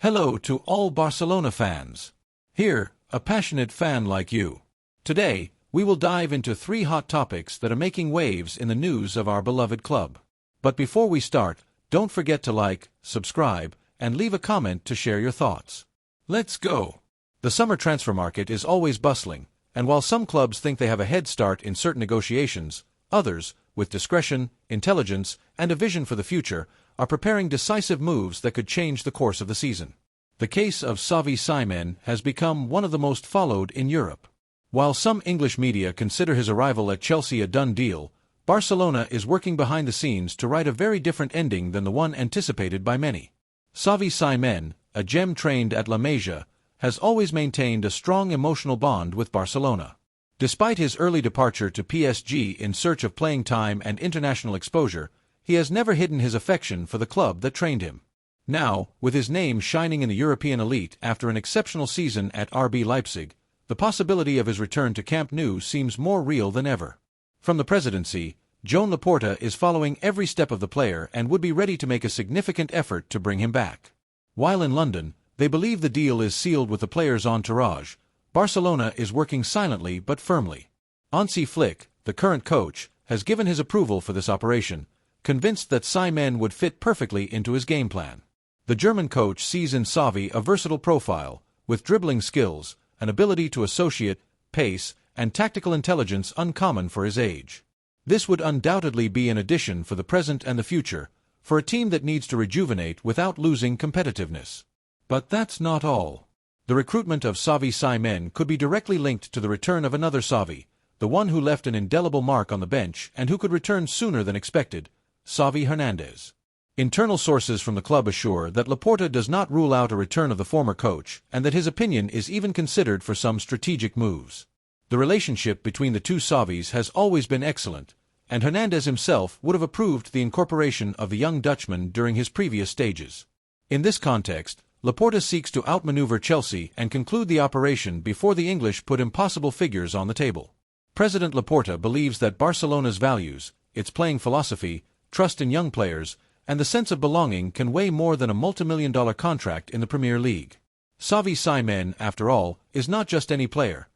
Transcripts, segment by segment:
Hello to all Barcelona fans. Here, a passionate fan like you. Today, we will dive into 3 hot topics that are making waves in the news of our beloved club. But before we start, don't forget to like, subscribe, and leave a comment to share your thoughts. Let's go! The summer transfer market is always bustling, and while some clubs think they have a head start in certain negotiations, others, with discretion, intelligence, and a vision for the future, are preparing decisive moves that could change the course of the season. The case of Xavi Simons has become one of the most followed in Europe. While some English media consider his arrival at Chelsea a done deal, Barcelona is working behind the scenes to write a very different ending than the one anticipated by many. Xavi Simons, a gem trained at LAMINE, has always maintained a strong emotional bond with Barcelona. Despite his early departure to PSG in search of playing time and international exposure, he has never hidden his affection for the club that trained him. Now, with his name shining in the European elite after an exceptional season at RB Leipzig, the possibility of his return to Camp Nou seems more real than ever. From the presidency, Joan Laporta is following every step of the player and would be ready to make a significant effort to bring him back. While in London, they believe the deal is sealed with the player's entourage. Barcelona is working silently but firmly. Hansi Flick, the current coach, has given his approval for this operation, convinced that Simons would fit perfectly into his game plan. The German coach sees in Xavi a versatile profile, with dribbling skills, an ability to associate, pace, and tactical intelligence uncommon for his age. This would undoubtedly be an addition for the present and the future, for a team that needs to rejuvenate without losing competitiveness. But that's not all. The recruitment of Xavi Simons could be directly linked to the return of another Xavi, the one who left an indelible mark on the bench and who could return sooner than expected, Xavi Hernandez. Internal sources from the club assure that Laporta does not rule out a return of the former coach and that his opinion is even considered for some strategic moves. The relationship between the two Xavis has always been excellent, and Hernandez himself would have approved the incorporation of the young Dutchman during his previous stages. In this context, Laporta seeks to outmaneuver Chelsea and conclude the operation before the English put impossible figures on the table. President Laporta believes that Barcelona's values, its playing philosophy, trust in young players, and the sense of belonging can weigh more than a multi-million-dollar contract in the Premier League. Xavi Simons, after all, is not just any player.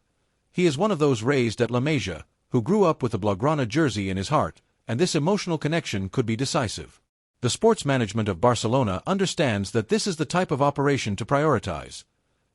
He is one of those raised at LAMINE, who grew up with the Blaugrana jersey in his heart, and this emotional connection could be decisive. The sports management of Barcelona understands that this is the type of operation to prioritize.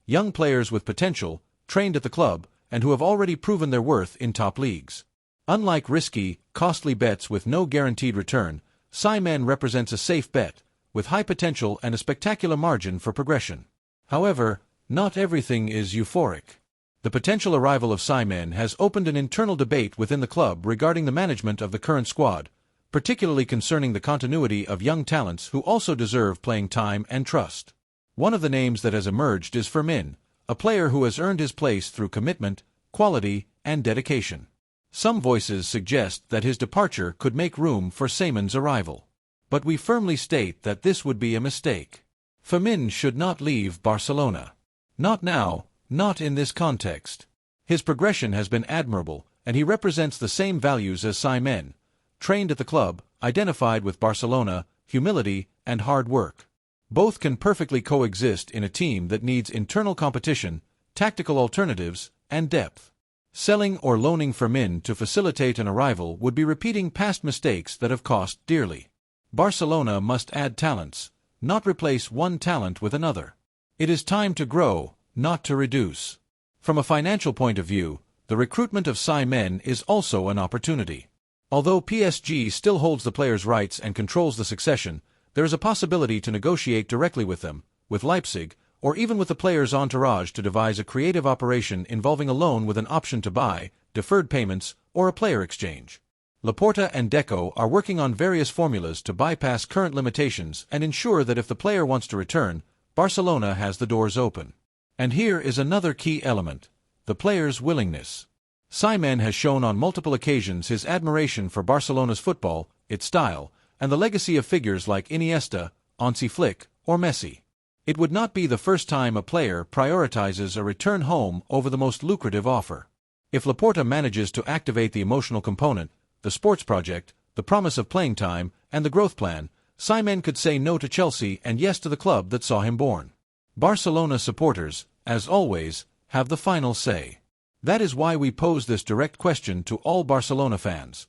Young players with potential, trained at the club, and who have already proven their worth in top leagues. Unlike risky, costly bets with no guaranteed return, Simons represents a safe bet, with high potential and a spectacular margin for progression. However, not everything is euphoric. The potential arrival of Simons has opened an internal debate within the club regarding the management of the current squad, particularly concerning the continuity of young talents who also deserve playing time and trust. One of the names that has emerged is Fermin, a player who has earned his place through commitment, quality, and dedication. Some voices suggest that his departure could make room for Simons' arrival. But we firmly state that this would be a mistake. Fermin should not leave Barcelona. Not now, not in this context. His progression has been admirable, and he represents the same values as Simons. Trained at the club, identified with Barcelona, humility, and hard work. Both can perfectly coexist in a team that needs internal competition, tactical alternatives, and depth. Selling or loaning Fermin to facilitate an arrival would be repeating past mistakes that have cost dearly. Barcelona must add talents, not replace one talent with another. It is time to grow, not to reduce. From a financial point of view, the recruitment of Simons is also an opportunity. Although PSG still holds the players' rights and controls the succession, there is a possibility to negotiate directly with them, with Leipzig, or even with the player's entourage to devise a creative operation involving a loan with an option to buy, deferred payments, or a player exchange. Laporta and Deco are working on various formulas to bypass current limitations and ensure that if the player wants to return, Barcelona has the doors open. And here is another key element: the player's willingness. Simons has shown on multiple occasions his admiration for Barcelona's football, its style, and the legacy of figures like Iniesta, Hansi Flick, or Messi. It would not be the first time a player prioritizes a return home over the most lucrative offer. If Laporta manages to activate the emotional component, the sports project, the promise of playing time, and the growth plan, Simons could say no to Chelsea and yes to the club that saw him born. Barcelona supporters, as always, have the final say. That is why we pose this direct question to all Barcelona fans.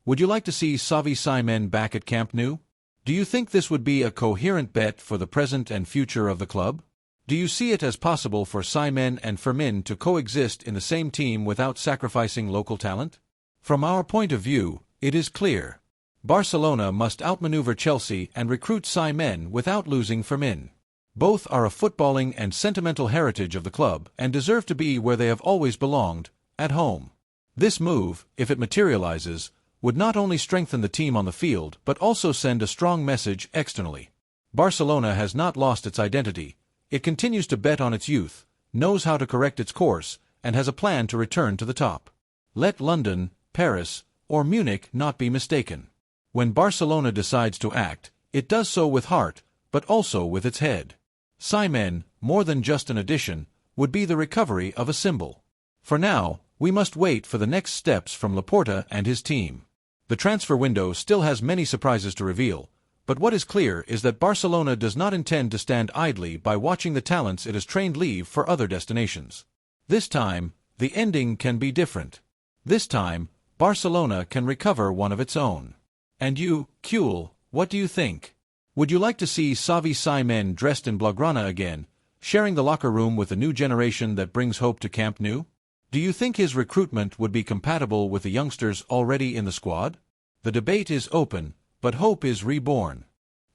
Would you like to see Xavi Simons back at Camp Nou? Do you think this would be a coherent bet for the present and future of the club? Do you see it as possible for Simons and Fermin to coexist in the same team without sacrificing local talent? From our point of view, it is clear. Barcelona must outmaneuver Chelsea and recruit Simons without losing Fermin. Both are a footballing and sentimental heritage of the club and deserve to be where they have always belonged, at home. This move, if it materializes, would not only strengthen the team on the field but also send a strong message externally. Barcelona has not lost its identity. It continues to bet on its youth, knows how to correct its course, and has a plan to return to the top. Let London, Paris, or Munich not be mistaken. When Barcelona decides to act, it does so with heart, but also with its head. Simons, more than just an addition, would be the recovery of a symbol. For now, we must wait for the next steps from Laporta and his team. The transfer window still has many surprises to reveal, but what is clear is that Barcelona does not intend to stand idly by watching the talents it has trained leave for other destinations. This time, the ending can be different. This time, Barcelona can recover one of its own. And you, Kuhl, what do you think? Would you like to see Xavi Simons dressed in Blaugrana again, sharing the locker room with a new generation that brings hope to Camp Nou? Do you think his recruitment would be compatible with the youngsters already in the squad? The debate is open, but hope is reborn.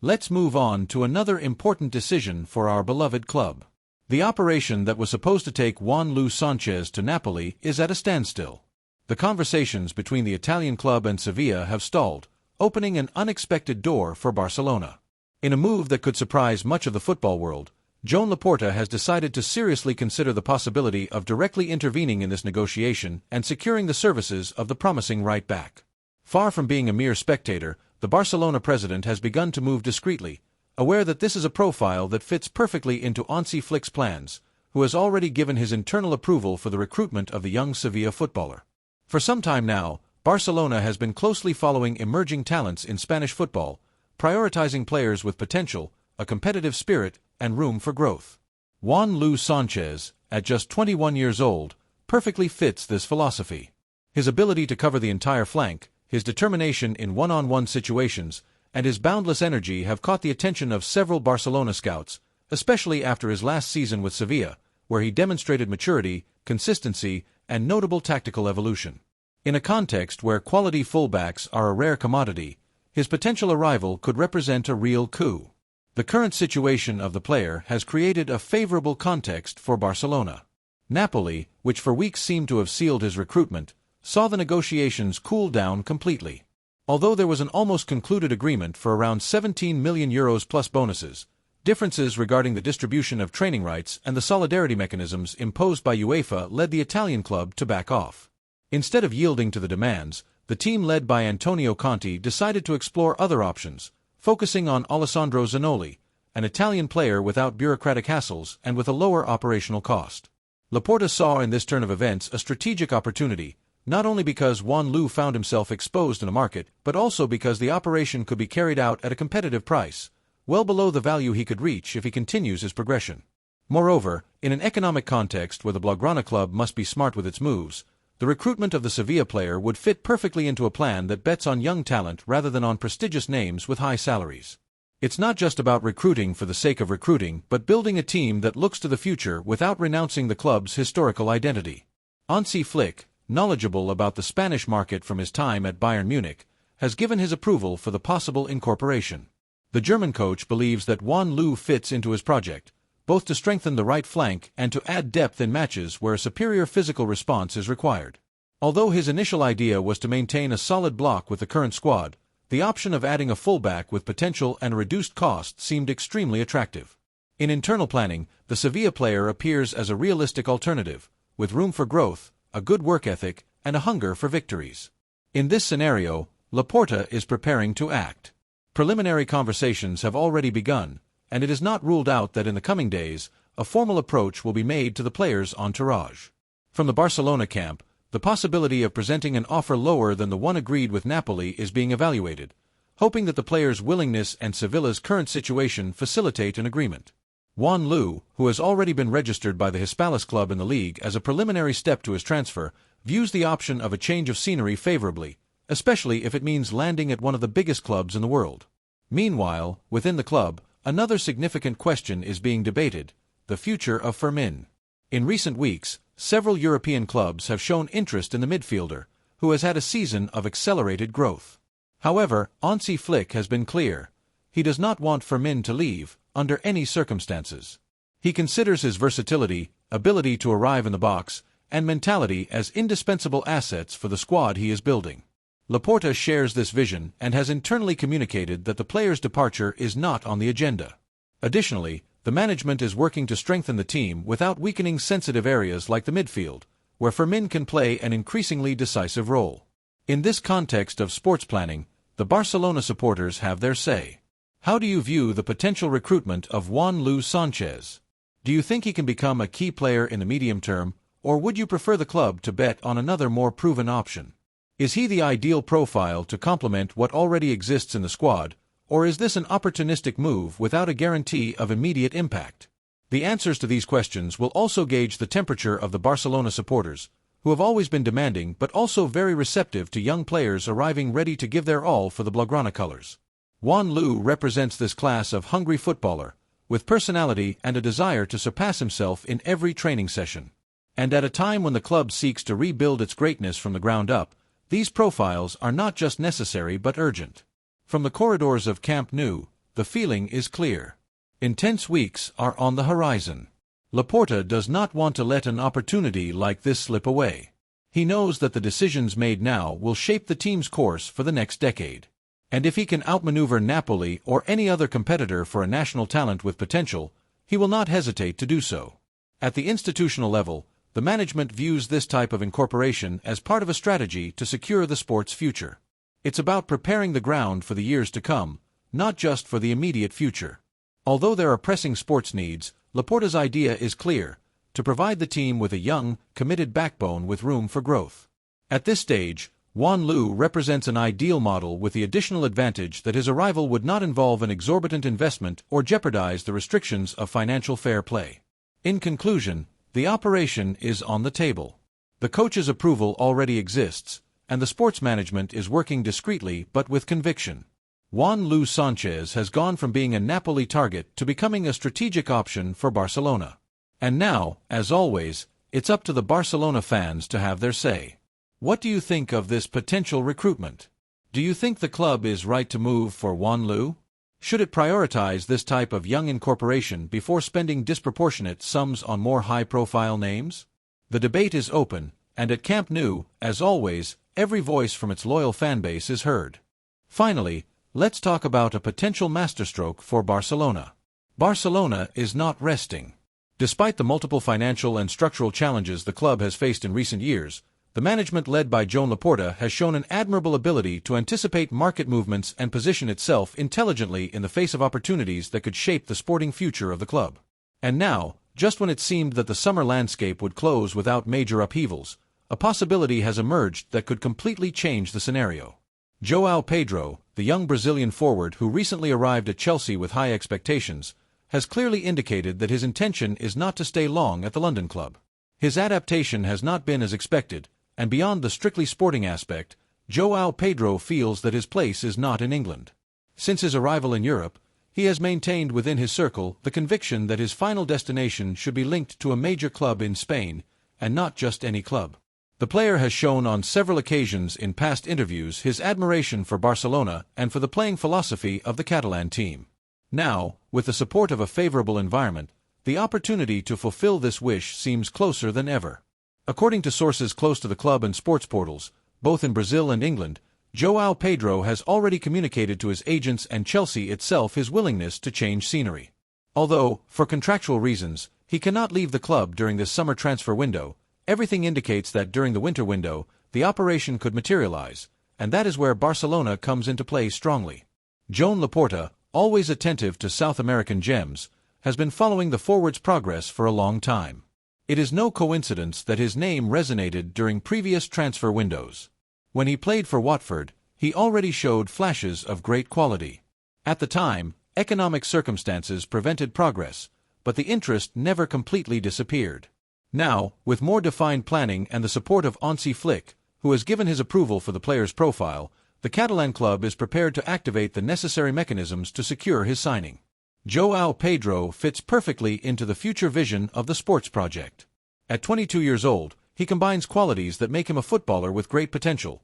Let's move on to another important decision for our beloved club. The operation that was supposed to take Juanlu Sanchez to Napoli is at a standstill. The conversations between the Italian club and Sevilla have stalled, opening an unexpected door for Barcelona. In a move that could surprise much of the football world, Joan Laporta has decided to seriously consider the possibility of directly intervening in this negotiation and securing the services of the promising right-back. Far from being a mere spectator, the Barcelona president has begun to move discreetly, aware that this is a profile that fits perfectly into Hansi Flick's plans, who has already given his internal approval for the recruitment of the young Sevilla footballer. For some time now, Barcelona has been closely following emerging talents in Spanish football, prioritizing players with potential, a competitive spirit, and room for growth. Juanlu Sanchez, at just 21 years old, perfectly fits this philosophy. His ability to cover the entire flank, his determination in one-on-one situations, and his boundless energy have caught the attention of several Barcelona scouts, especially after his last season with Sevilla, where he demonstrated maturity, consistency, and notable tactical evolution. In a context where quality fullbacks are a rare commodity, his potential arrival could represent a real coup. The current situation of the player has created a favorable context for Barcelona. Napoli, which for weeks seemed to have sealed his recruitment, saw the negotiations cool down completely. Although there was an almost concluded agreement for around €17 million plus bonuses, differences regarding the distribution of training rights and the solidarity mechanisms imposed by UEFA led the Italian club to back off. Instead of yielding to the demands, the team led by Antonio Conte decided to explore other options, focusing on Alessandro Zanoli, an Italian player without bureaucratic hassles and with a lower operational cost. Laporta saw in this turn of events a strategic opportunity, not only because Juanlu found himself exposed in a market, but also because the operation could be carried out at a competitive price, well below the value he could reach if he continues his progression. Moreover, in an economic context where the Blaugrana club must be smart with its moves, the recruitment of the Sevilla player would fit perfectly into a plan that bets on young talent rather than on prestigious names with high salaries. It's not just about recruiting for the sake of recruiting, but building a team that looks to the future without renouncing the club's historical identity. Hansi Flick, knowledgeable about the Spanish market from his time at Bayern Munich, has given his approval for the possible incorporation. The German coach believes that Juanlu fits into his project, both to strengthen the right flank and to add depth in matches where a superior physical response is required. Although his initial idea was to maintain a solid block with the current squad, the option of adding a fullback with potential and a reduced cost seemed extremely attractive. In internal planning, the Sevilla player appears as a realistic alternative, with room for growth, a good work ethic, and a hunger for victories. In this scenario, Laporta is preparing to act. Preliminary conversations have already begun, and it is not ruled out that in the coming days, a formal approach will be made to the player's entourage. From the Barcelona camp, the possibility of presenting an offer lower than the one agreed with Napoli is being evaluated, hoping that the player's willingness and Sevilla's current situation facilitate an agreement. Juanlu, who has already been registered by the Hispalis club in the league as a preliminary step to his transfer, views the option of a change of scenery favorably, especially if it means landing at one of the biggest clubs in the world. Meanwhile, within the club, another significant question is being debated: the future of Fermin. In recent weeks, several European clubs have shown interest in the midfielder, who has had a season of accelerated growth. However, Hansi Flick has been clear: he does not want Fermin to leave, under any circumstances. He considers his versatility, ability to arrive in the box, and mentality as indispensable assets for the squad he is building. Laporta shares this vision and has internally communicated that the player's departure is not on the agenda. Additionally, the management is working to strengthen the team without weakening sensitive areas like the midfield, where Fermin can play an increasingly decisive role. In this context of sports planning, the Barcelona supporters have their say. How do you view the potential recruitment of Juanlu Sanchez? Do you think he can become a key player in the medium term, or would you prefer the club to bet on another more proven option? Is he the ideal profile to complement what already exists in the squad, or is this an opportunistic move without a guarantee of immediate impact? The answers to these questions will also gauge the temperature of the Barcelona supporters, who have always been demanding but also very receptive to young players arriving ready to give their all for the Blaugrana colors. Juanlu represents this class of hungry footballer, with personality and a desire to surpass himself in every training session. And at a time when the club seeks to rebuild its greatness from the ground up, these profiles are not just necessary but urgent. From the corridors of Camp Nou, the feeling is clear. Intense weeks are on the horizon. Laporta does not want to let an opportunity like this slip away. He knows that the decisions made now will shape the team's course for the next decade. And if he can outmaneuver Napoli or any other competitor for a national talent with potential, he will not hesitate to do so. At the institutional level, the management views this type of incorporation as part of a strategy to secure the sport's future. It's about preparing the ground for the years to come, not just for the immediate future. Although there are pressing sports needs, Laporta's idea is clear: to provide the team with a young, committed backbone with room for growth. At this stage, Juanlu represents an ideal model with the additional advantage that his arrival would not involve an exorbitant investment or jeopardize the restrictions of financial fair play. In conclusion, the operation is on the table. The coach's approval already exists, and the sports management is working discreetly but with conviction. Juanlu Sanchez has gone from being a Napoli target to becoming a strategic option for Barcelona. And now, as always, it's up to the Barcelona fans to have their say. What do you think of this potential recruitment? Do you think the club is right to move for Juanlu? Should it prioritize this type of young incorporation before spending disproportionate sums on more high-profile names? The debate is open, and at Camp Nou, as always, every voice from its loyal fanbase is heard. Finally, let's talk about a potential masterstroke for Barcelona. Barcelona is not resting. Despite the multiple financial and structural challenges the club has faced in recent years, the management led by Joan Laporta has shown an admirable ability to anticipate market movements and position itself intelligently in the face of opportunities that could shape the sporting future of the club. And now, just when it seemed that the summer landscape would close without major upheavals, a possibility has emerged that could completely change the scenario. Joao Pedro, the young Brazilian forward who recently arrived at Chelsea with high expectations, has clearly indicated that his intention is not to stay long at the London club. His adaptation has not been as expected, and beyond the strictly sporting aspect, Joao Pedro feels that his place is not in England. Since his arrival in Europe, he has maintained within his circle the conviction that his final destination should be linked to a major club in Spain, and not just any club. The player has shown on several occasions in past interviews his admiration for Barcelona and for the playing philosophy of the Catalan team. Now, with the support of a favorable environment, the opportunity to fulfill this wish seems closer than ever. According to sources close to the club and sports portals, both in Brazil and England, Joao Pedro has already communicated to his agents and Chelsea itself his willingness to change scenery. Although, for contractual reasons, he cannot leave the club during this summer transfer window, everything indicates that during the winter window, the operation could materialize, and that is where Barcelona comes into play strongly. Joan Laporta, always attentive to South American gems, has been following the forward's progress for a long time. It is no coincidence that his name resonated during previous transfer windows. When he played for Watford, he already showed flashes of great quality. At the time, economic circumstances prevented progress, but the interest never completely disappeared. Now, with more defined planning and the support of Hansi Flick, who has given his approval for the player's profile, the Catalan club is prepared to activate the necessary mechanisms to secure his signing. Joao Pedro fits perfectly into the future vision of the sports project. At 22 years old, he combines qualities that make him a footballer with great potential: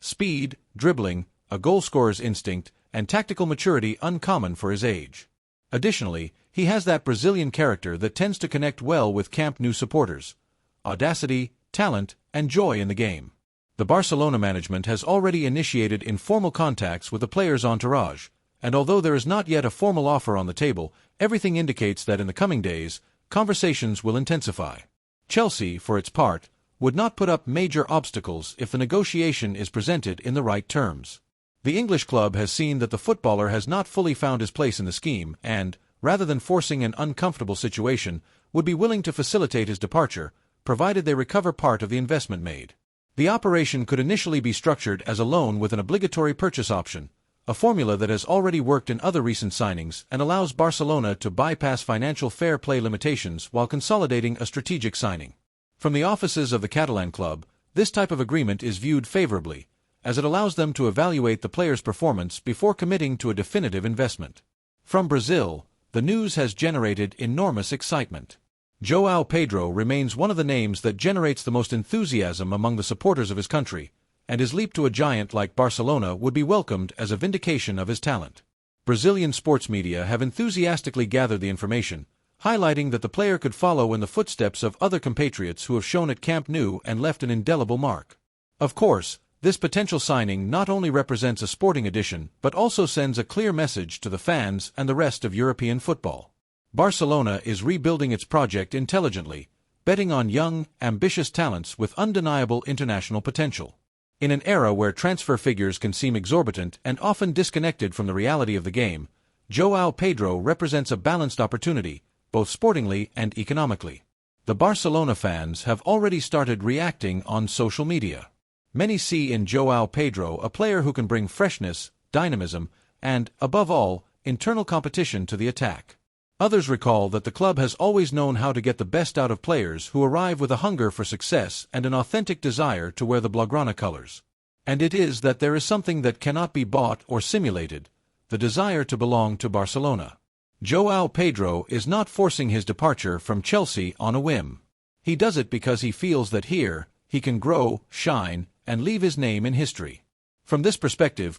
speed, dribbling, a goal-scorer's instinct, and tactical maturity uncommon for his age. Additionally, he has that Brazilian character that tends to connect well with Camp Nou supporters: audacity, talent, and joy in the game. The Barcelona management has already initiated informal contacts with the player's entourage, and although there is not yet a formal offer on the table, everything indicates that in the coming days, conversations will intensify. Chelsea, for its part, would not put up major obstacles if the negotiation is presented in the right terms. The English club has seen that the footballer has not fully found his place in the scheme and, rather than forcing an uncomfortable situation, would be willing to facilitate his departure, provided they recover part of the investment made. The operation could initially be structured as a loan with an obligatory purchase option, a formula that has already worked in other recent signings and allows Barcelona to bypass financial fair play limitations while consolidating a strategic signing. From the offices of the Catalan club, this type of agreement is viewed favorably, as it allows them to evaluate the player's performance before committing to a definitive investment. From Brazil, the news has generated enormous excitement. Joao Pedro remains one of the names that generates the most enthusiasm among the supporters of his country, and his leap to a giant like Barcelona would be welcomed as a vindication of his talent. Brazilian sports media have enthusiastically gathered the information, highlighting that the player could follow in the footsteps of other compatriots who have shown at Camp Nou and left an indelible mark. Of course, this potential signing not only represents a sporting addition but also sends a clear message to the fans and the rest of European football. Barcelona is rebuilding its project intelligently, betting on young, ambitious talents with undeniable international potential. In an era where transfer figures can seem exorbitant and often disconnected from the reality of the game, Joao Pedro represents a balanced opportunity, both sportingly and economically. The Barcelona fans have already started reacting on social media. Many see in Joao Pedro a player who can bring freshness, dynamism, and, above all, internal competition to the attack. Others recall that the club has always known how to get the best out of players who arrive with a hunger for success and an authentic desire to wear the Blaugrana colors. And it is that there is something that cannot be bought or simulated: the desire to belong to Barcelona. Joao Pedro is not forcing his departure from Chelsea on a whim. He does it because he feels that here, he can grow, shine, and leave his name in history. From this perspective,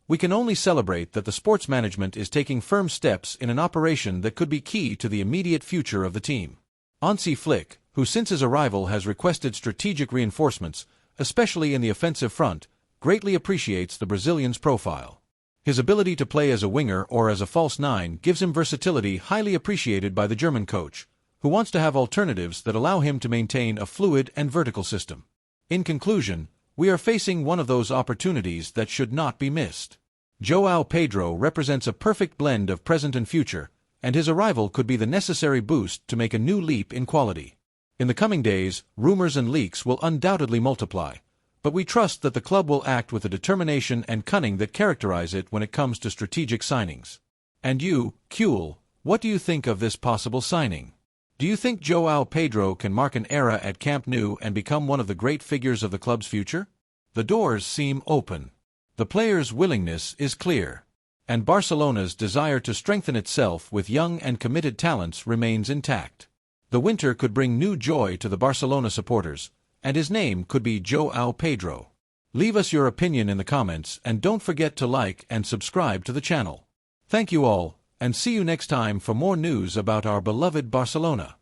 we can only celebrate that the sports management is taking firm steps in an operation that could be key to the immediate future of the team. Hansi Flick, who since his arrival has requested strategic reinforcements, especially in the offensive front, greatly appreciates the Brazilian's profile. His ability to play as a winger or as a false nine gives him versatility highly appreciated by the German coach, who wants to have alternatives that allow him to maintain a fluid and vertical system. In conclusion, we are facing one of those opportunities that should not be missed. Joao Pedro represents a perfect blend of present and future, and his arrival could be the necessary boost to make a new leap in quality. In the coming days, rumors and leaks will undoubtedly multiply, but we trust that the club will act with the determination and cunning that characterize it when it comes to strategic signings. And you, what do you think of this possible signing? Do you think Joao Pedro can mark an era at Camp Nou and become one of the great figures of the club's future? The doors seem open. The player's willingness is clear, and Barcelona's desire to strengthen itself with young and committed talents remains intact. The winter could bring new joy to the Barcelona supporters, and his name could be Joao Pedro. Leave us your opinion in the comments and don't forget to like and subscribe to the channel. Thank you all, and see you next time for more news about our beloved Barcelona.